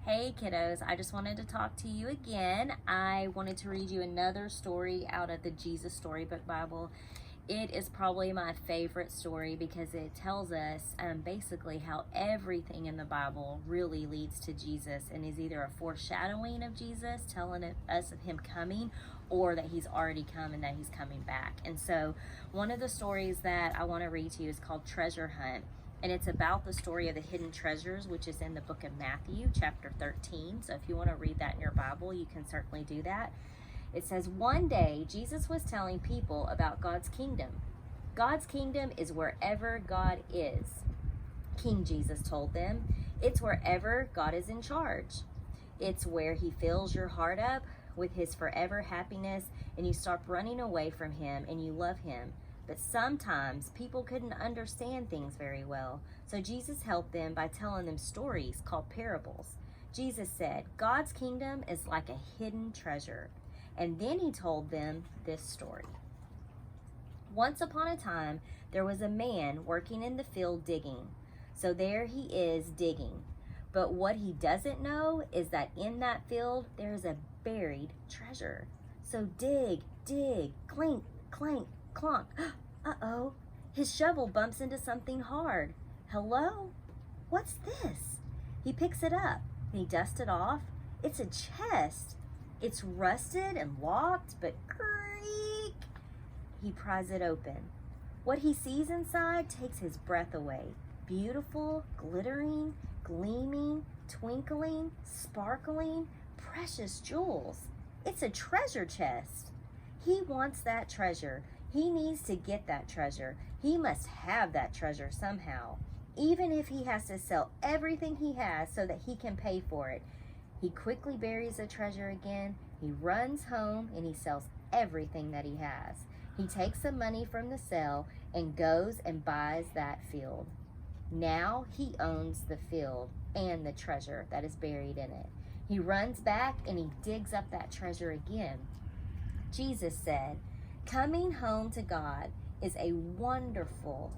Hey kiddos, I just wanted to talk to you again. I wanted to read you another story out of the Jesus Storybook Bible. It is probably my favorite story because it tells us basically how everything in the Bible really leads to Jesus and is either a foreshadowing of Jesus, telling us of him coming, or that he's already come and that he's coming back. And so one of the stories that I want to read to you is called Treasure Hunt. And it's about the story of the hidden treasures, which is in the book of Matthew, chapter 13. So if you want to read that in your Bible, you can certainly do that. It says, one day, Jesus was telling people about God's kingdom. God's kingdom is wherever God is. King Jesus told them, it's wherever God is in charge. It's where he fills your heart up with his forever happiness, and you stop running away from him and you love him. But sometimes people couldn't understand things very well, so Jesus helped them by telling them stories called parables. Jesus said, God's kingdom is like a hidden treasure. And then he told them this story. Once upon a time, there was a man working in the field digging. So there he is digging. But what he doesn't know is that in that field, there is a buried treasure. So dig, dig, clink, clank, clonk. Uh-oh, his shovel bumps into something hard. Hello? What's this? He picks it up and he dusts it off. It's a chest. It's rusted and locked, but creak. He pries it open. What he sees inside takes his breath away. Beautiful, glittering, gleaming, twinkling, sparkling, precious jewels. It's a treasure chest. He wants that treasure. He needs to get that treasure. He must have that treasure somehow, even if he has to sell everything he has so that he can pay for it. He quickly buries the treasure again. He runs home and he sells everything that he has. He takes the money from the sale and goes and buys that field. Now he owns the field and the treasure that is buried in it. He runs back and he digs up that treasure again. Jesus said, coming home to God is as wonderful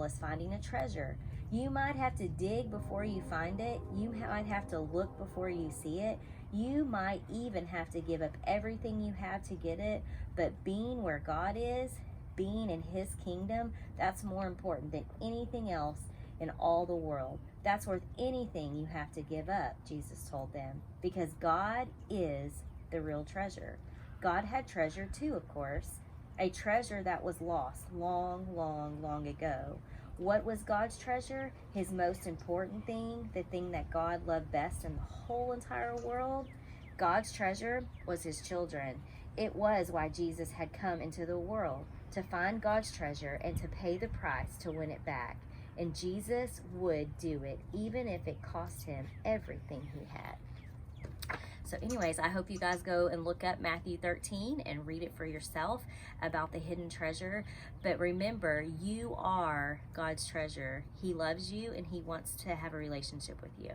as finding a treasure. You might have to dig before you find it. You might have to look before you see it. You might even have to give up everything you have to get it. But being where God is, being in his kingdom, that's more important than anything else in all the world. That's worth anything you have to give up, Jesus told them, because God is the real treasure. God had treasure too, of course, a treasure that was lost long, long, long ago. What was God's treasure? His most important thing, the thing that God loved best in the whole entire world? God's treasure was his children. It was why Jesus had come into the world, to find God's treasure and to pay the price to win it back. And Jesus would do it, even if it cost him everything he had. So anyways, I hope you guys go and look up Matthew 13 and read it for yourself about the hidden treasure. But remember, you are God's treasure. He loves you and he wants to have a relationship with you.